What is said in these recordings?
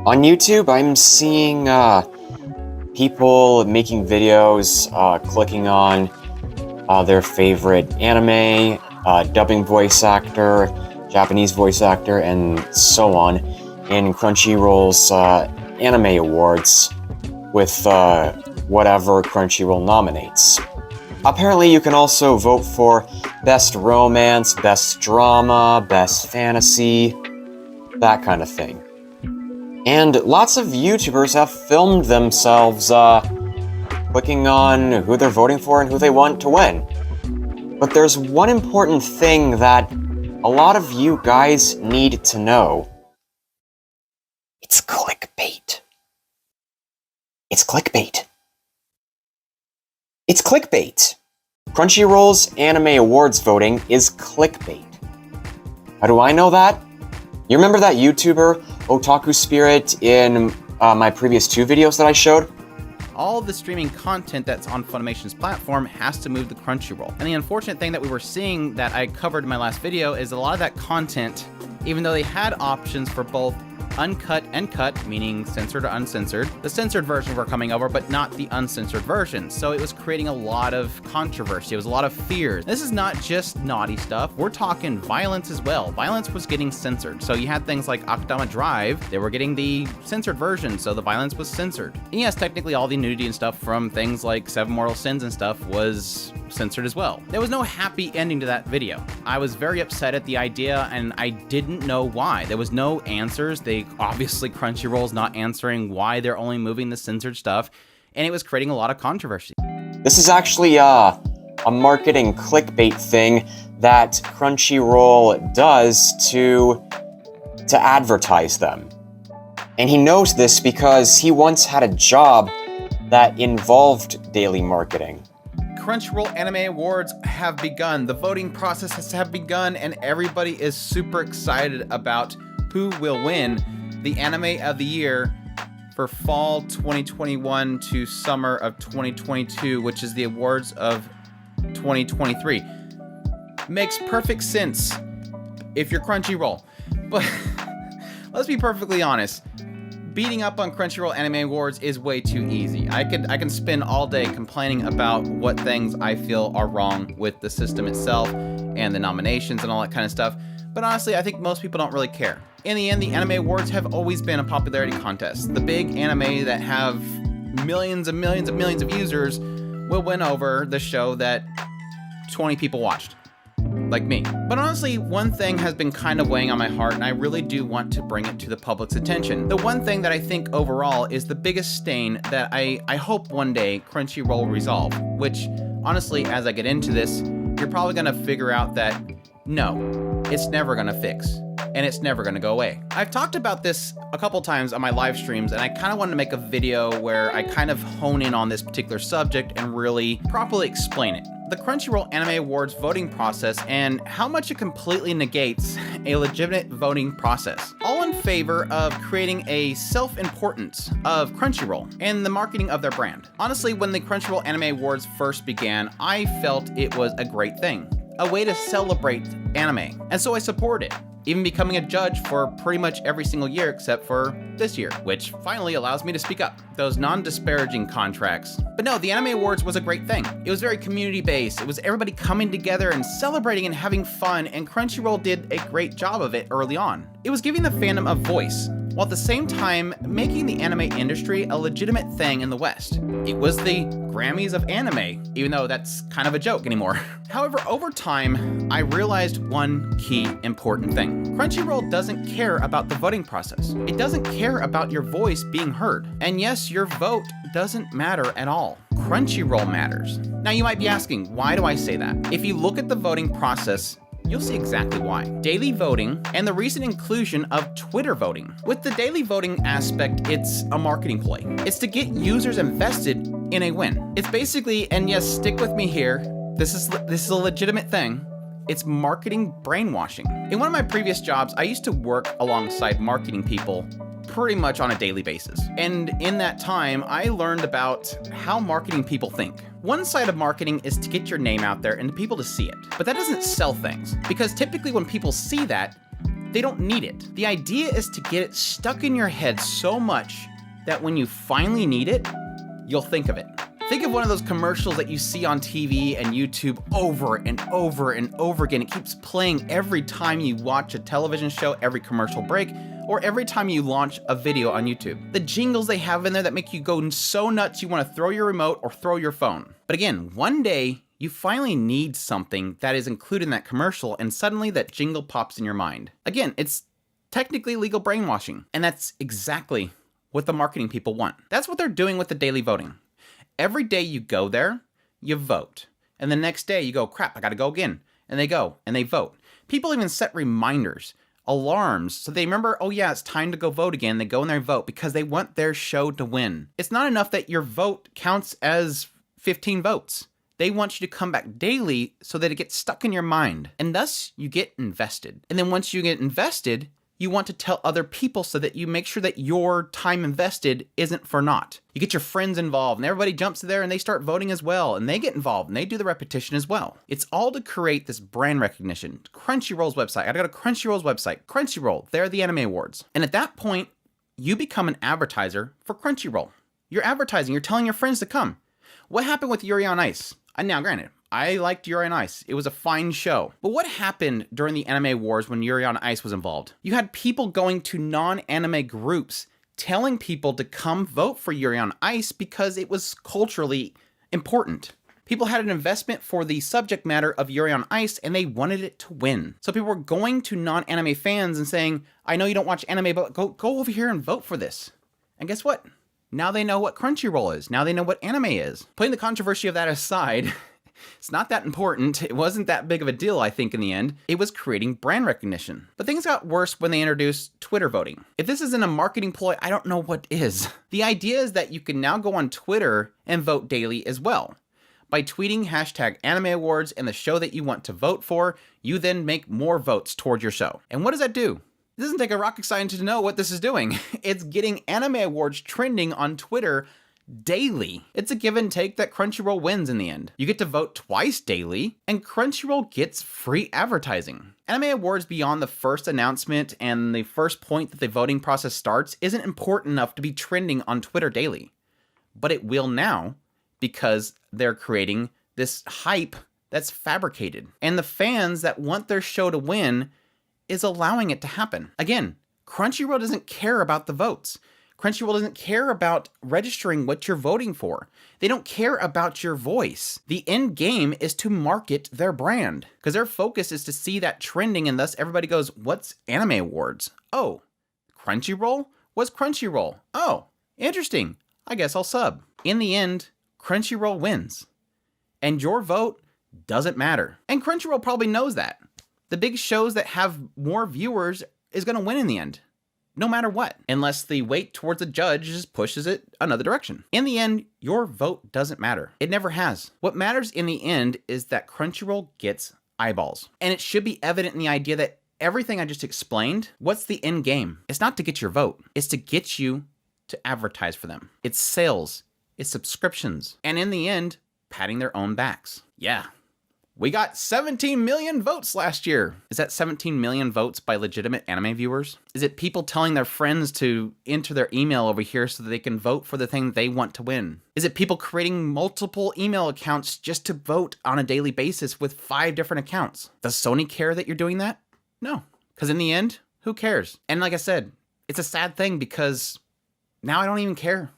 On YouTube, I'm seeing people making videos, clicking on their favorite anime, dubbing voice actor, Japanese voice actor, and so on in Crunchyroll's anime awards with whatever Crunchyroll nominates. Apparently, you can also vote for Best Romance, Best Drama, Best Fantasy, that kind of thing. And lots of YouTubers have filmed themselves clicking on who they're voting for and who they want to win. But there's one important thing that a lot of you guys need to know. It's clickbait. It's clickbait. It's clickbait. Crunchyroll's Anime Awards voting is clickbait. How do I know that? You remember that YouTuber, Otaku Spirit, in my previous 2 videos that I showed? All the streaming content that's on Funimation's platform has to move to Crunchyroll. And the unfortunate thing that we were seeing that I covered in my last video is a lot of that content, even though they had options for both uncut and cut, meaning censored or uncensored, the censored version were coming over, but not the uncensored version. So it was creating a lot of controversy. It was a lot of fears. This is not just naughty stuff. We're talking violence as well. Violence was getting censored. So you had things like Akudama Drive. They were getting the censored version, so the violence was censored. And yes, technically all the nudity and stuff from things like 7 Mortal Sins and stuff was censored as well. There was no happy ending to that video. I was very upset at the idea and I didn't know why. There was no answers. Obviously Crunchyroll's not answering why they're only moving the censored stuff, and it was creating a lot of controversy. This is actually a marketing clickbait thing that Crunchyroll does to advertise them. And he knows this because he once had a job that involved daily marketing. Crunchyroll Anime Awards have begun. The voting process has begun, and everybody is super excited about who will win the Anime of the Year for fall 2021 to summer of 2022, which is the awards of 2023. Makes perfect sense if you're Crunchyroll. But let's be perfectly honest. Beating up on Crunchyroll Anime Awards is way too easy. I can spend all day complaining about what things I feel are wrong with the system itself and the nominations and all that kind of stuff. But honestly, I think most people don't really care. In the end, the Anime Awards have always been a popularity contest. The big anime that have millions and millions and millions of users will win over the show that 20 people watched, like me. But honestly, one thing has been kind of weighing on my heart, and I really do want to bring it to the public's attention. The one thing that I think overall is the biggest stain that I hope one day Crunchyroll will resolve, which honestly, as I get into this, you're probably gonna figure out that no, it's never gonna fix, and it's never gonna go away. I've talked about this a couple times on my live streams, and I kind of wanted to make a video where I kind of hone in on this particular subject and really properly explain it. The Crunchyroll Anime Awards voting process and how much it completely negates a legitimate voting process, all in favor of creating a self-importance of Crunchyroll and the marketing of their brand. Honestly, when the Crunchyroll Anime Awards first began, I felt it was a great thing, a way to celebrate anime, and so I supported it, even becoming a judge for pretty much every single year except for this year, which finally allows me to speak up. Those non-disparaging contracts. But no, the Anime Awards was a great thing. It was very community-based. It was everybody coming together and celebrating and having fun, and Crunchyroll did a great job of it early on. It was giving the fandom a voice, while at the same time making the anime industry a legitimate thing in the West. It was the Grammys of anime, even though that's kind of a joke anymore. However, over time, I realized one key important thing. Crunchyroll doesn't care about the voting process. It doesn't care about your voice being heard. And yes, your vote doesn't matter at all. Crunchyroll matters. Now you might be asking, why do I say that? If you look at the voting process, you'll see exactly why. Daily voting and the recent inclusion of Twitter voting. With the daily voting aspect, it's a marketing play. It's to get users invested in a win. It's basically, and yes, stick with me here, this is a legitimate thing, it's marketing brainwashing. In one of my previous jobs, I used to work alongside marketing people pretty much on a daily basis. And in that time, I learned about how marketing people think. One side of marketing is to get your name out there and people to see it. But that doesn't sell things. Because typically when people see that, They don't need it. The idea is to get it stuck in your head so much that when you finally need it, you'll think of it. Think of one of those commercials that you see on TV and YouTube over and over and over again. It keeps playing every time you watch a television show, every commercial break, or every time you launch a video on YouTube. The jingles they have in there that make you go so nuts you want to throw your remote or throw your phone. But again, one day you finally need something that is included in that commercial and suddenly that jingle pops in your mind. Again, it's technically legal brainwashing, and that's exactly what the marketing people want. That's what they're doing with the daily voting. Every day you go there, you vote. And the next day you go, crap, I gotta go again. And they go and they vote. People even set reminders, alarms, so they remember, oh yeah, it's time to go vote again. They go and they vote because they want their show to win. It's not enough that your vote counts as 15 votes. They want you to come back daily so that it gets stuck in your mind. And thus you get invested. And then once you get invested, you want to tell other people so that you make sure that your time invested isn't for naught. You get your friends involved and everybody jumps there and they start voting as well and they get involved and they do the repetition as well. It's all to create this brand recognition. Crunchyroll's website. I gotta go to Crunchyroll's website. Crunchyroll, they're the anime awards. And at that point, you become an advertiser for Crunchyroll. You're advertising, you're telling your friends to come. What happened with Yuri on Ice? Now granted, I liked Yuri on Ice. It was a fine show. But what happened during the anime wars when Yuri on Ice was involved? You had people going to non-anime groups telling people to come vote for Yuri on Ice because it was culturally important. People had an investment for the subject matter of Yuri on Ice and they wanted it to win. So people were going to non-anime fans and saying, I know you don't watch anime, but go over here and vote for this. And guess what? Now they know what Crunchyroll is. Now they know what anime is. Putting the controversy of that aside, it's not that important. It wasn't that big of a deal, I think, in the end. It was creating brand recognition. But things got worse when they introduced Twitter voting. If this isn't a marketing ploy, I don't know what is. The idea is that you can now go on Twitter and vote daily as well. By tweeting hashtag anime awards and the show that you want to vote for, you then make more votes toward your show. And what does that do? It doesn't take a rocket scientist to know what this is doing. It's getting anime awards trending on Twitter daily. It's a give and take that Crunchyroll wins in the end. You get to vote twice daily, and Crunchyroll gets free advertising. Anime awards beyond the first announcement and the first point that the voting process starts isn't important enough to be trending on Twitter daily. But it will now, because they're creating this hype that's fabricated. And the fans that want their show to win is allowing it to happen. Again, Crunchyroll doesn't care about the votes. Crunchyroll doesn't care about registering what you're voting for. They don't care about your voice. The end game is to market their brand because their focus is to see that trending and thus everybody goes, what's anime awards? Oh, Crunchyroll? What's Crunchyroll? Oh, interesting. I guess I'll sub. In the end, Crunchyroll wins. And your vote doesn't matter. And Crunchyroll probably knows that. The big shows that have more viewers is going to win in the end. No matter what, unless the weight towards the judge just pushes it another direction. In the end, your vote doesn't matter. It never has. What matters in the end is that Crunchyroll gets eyeballs. And it should be evident in the idea that everything I just explained, what's the end game? It's not to get your vote. It's to get you to advertise for them. It's sales. It's subscriptions. And in the end, patting their own backs. Yeah. We got 17 million votes last year. Is that 17 million votes by legitimate anime viewers? Is it people telling their friends to enter their email over here so that they can vote for the thing they want to win? Is it people creating multiple email accounts just to vote on a daily basis with 5 different accounts? Does Sony care that you're doing that? No, because in the end, who cares? And like I said, it's a sad thing because now I don't even care.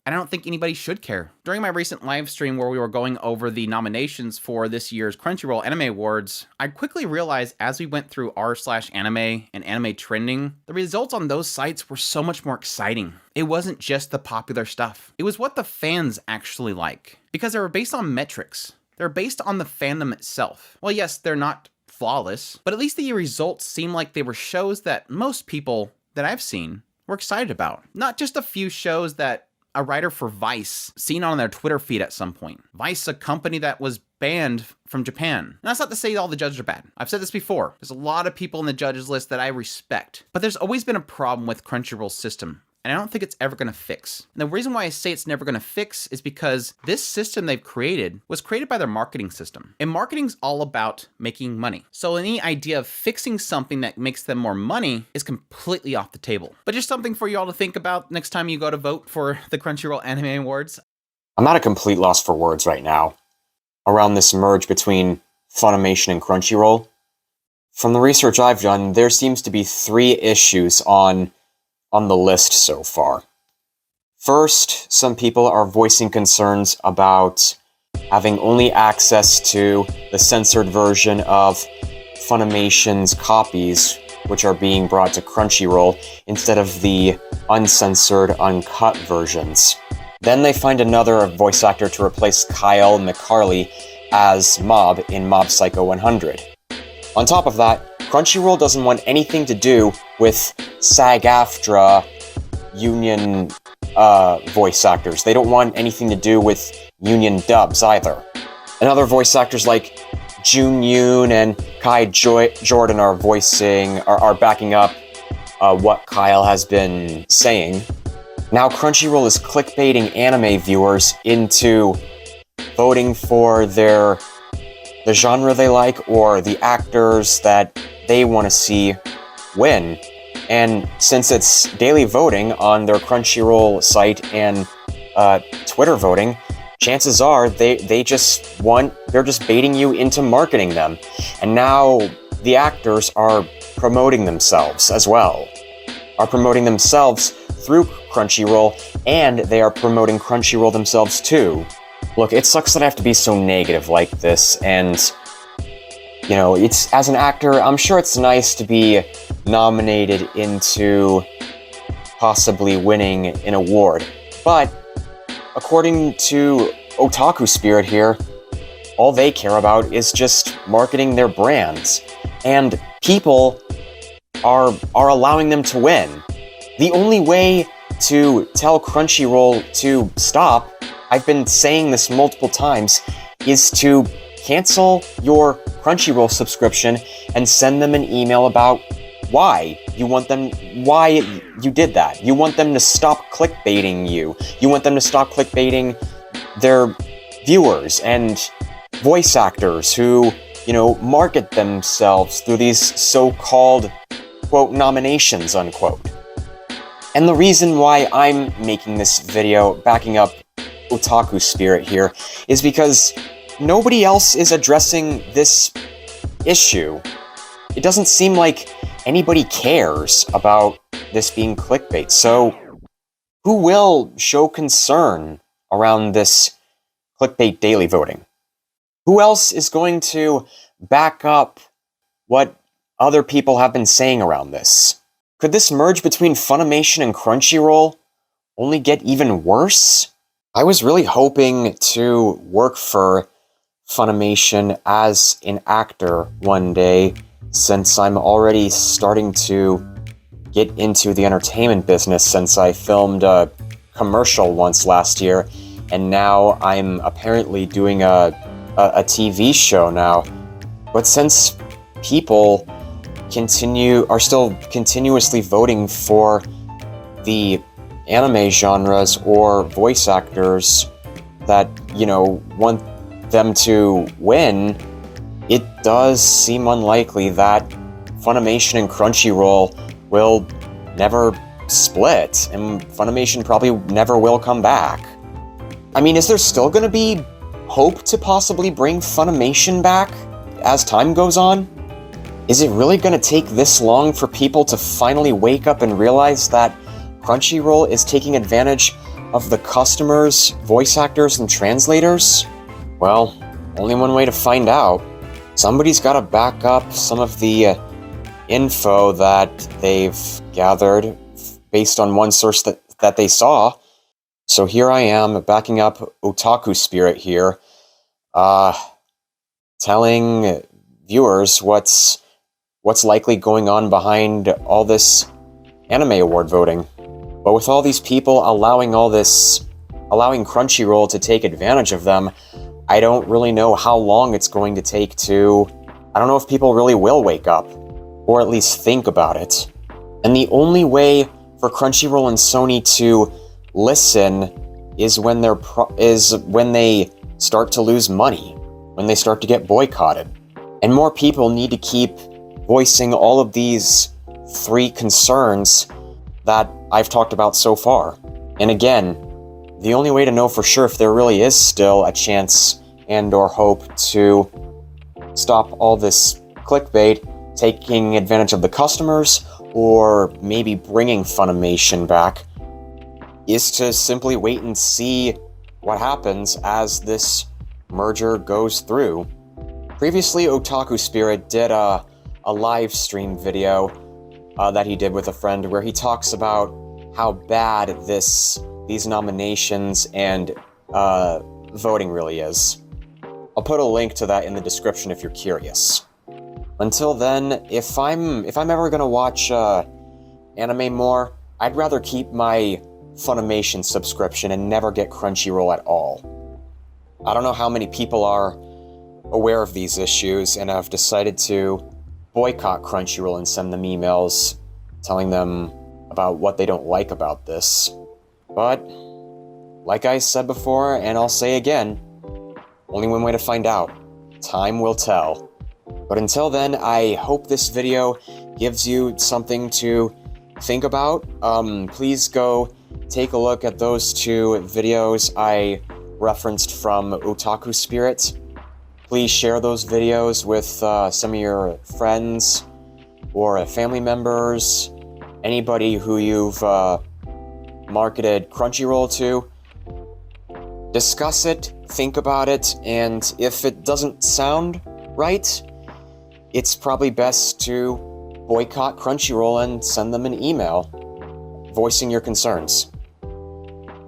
And I don't think anybody should care. During my recent live stream where we were going over the nominations for this year's Crunchyroll Anime Awards, I quickly realized as we went through r/anime and anime trending, the results on those sites were so much more exciting. It wasn't just the popular stuff. It was what the fans actually like. Because they were based on metrics. They're based on the fandom itself. Well, yes, they're not flawless, but at least the results seem like they were shows that most people that I've seen were excited about. Not just a few shows that a writer for Vice seen on their Twitter feed at some point. Vice, a company that was banned from Japan. And that's not to say all the judges are bad. I've said this before. There's a lot of people in the judges list that I respect. But there's always been a problem with Crunchyroll's system. and I don't think it's ever going to fix. And the reason why I say it's never going to fix is because this system they've created was created by their marketing system. And marketing's all about making money. So any idea of fixing something that makes them more money is completely off the table. But just something for you all to think about next time you go to vote for the Crunchyroll Anime Awards. I'm at a complete loss for words right now around this merge between Funimation and Crunchyroll. From the research I've done, there seems to be 3 issues on the list so far. First, some people are voicing concerns about having only access to the censored version of Funimation's copies, which are being brought to Crunchyroll, instead of the uncensored, uncut versions. Then they find another voice actor to replace Kyle McCarley as Mob in Mob Psycho 100. On top of that, Crunchyroll doesn't want anything to do with SAG-AFTRA union voice actors. They don't want anything to do with union dubs either. And other voice actors like Jun Yoon and Kai Jordan are backing up what Kyle has been saying. Now Crunchyroll is clickbaiting anime viewers into voting for the genre they like or the actors that they want to see win. And since it's daily voting on their Crunchyroll site and Twitter voting, chances are they're just baiting you into marketing them. And now the actors are promoting themselves as well. Are promoting themselves through Crunchyroll, and they are promoting Crunchyroll themselves too. Look, it sucks that I have to be so negative like this, and you know, it's, as an actor, I'm sure it's nice to be nominated into possibly winning an award. But according to Otaku Spirit here, all they care about is just marketing their brands. And people are allowing them to win. The only way to tell Crunchyroll to stop, I've been saying this multiple times, is to cancel your Crunchyroll subscription and send them an email about why you did that. You want them to stop clickbaiting you. You want them to stop clickbaiting their viewers and voice actors who, market themselves through these so-called, quote, nominations, unquote. And the reason why I'm making this video, backing up Otaku Spirit here, is because nobody else is addressing this issue. It doesn't seem like anybody cares about this being clickbait. So who will show concern around this clickbait daily voting? Who else is going to back up what other people have been saying around this? Could this merge between Funimation and Crunchyroll only get even worse? I was really hoping to work for Funimation as an actor one day, since I'm already starting to get into the entertainment business since I filmed a commercial once last year, and now I'm apparently doing a TV show now. But since people are still continuously voting for the anime genres or voice actors that, want them to win, it does seem unlikely that Funimation and Crunchyroll will never split, and Funimation probably never will come back. I mean, is there still going to be hope to possibly bring Funimation back as time goes on? Is it really going to take this long for people to finally wake up and realize that Crunchyroll is taking advantage of the customers, voice actors, and translators? Well, only one way to find out. Somebody's got to back up some of the info that they've gathered based on one source that they saw. So here I am, backing up Otaku Spirit here, telling viewers what's likely going on behind all this anime award voting. But with all these people allowing Crunchyroll to take advantage of them, I don't really know how long it's going to take I don't know if people really will wake up, or at least think about it. And the only way for for Crunchyroll and Sony to listen is when they start to lose money, when they start to get boycotted. And more people need to keep voicing all of these 3 concerns that I've talked about so far. And again, the only way to know for sure if there really is still a chance and or hope to stop all this clickbait taking advantage of the customers or maybe bringing Funimation back is to simply wait and see what happens as this merger goes through. Previously, Otaku Spirit did a live stream video that he did with a friend where he talks about how bad these nominations and voting really is. I'll put a link to that in the description if you're curious. Until then, if I'm ever gonna watch anime more, I'd rather keep my Funimation subscription and never get Crunchyroll at all. I don't know how many people are aware of these issues and have decided to boycott Crunchyroll and send them emails telling them about what they don't like about this. But, like I said before, and I'll say again, only one way to find out. Time will tell. But until then, I hope this video gives you something to think about. Please go take a look at those 2 videos I referenced from Otaku Spirit. Please share those videos with some of your friends or family members, anybody who you've marketed Crunchyroll to. Discuss it, think about it, and if it doesn't sound right, it's probably best to boycott Crunchyroll and send them an email voicing your concerns.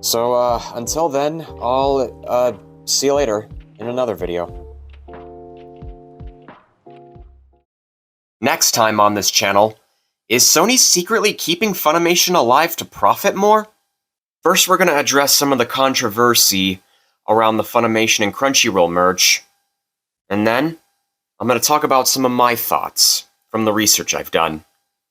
So until then, I'll see you later in another video. Next time on this channel, is Sony secretly keeping Funimation alive to profit more? First, we're going to address some of the controversy around the Funimation and Crunchyroll merge. And then, I'm going to talk about some of my thoughts from the research I've done.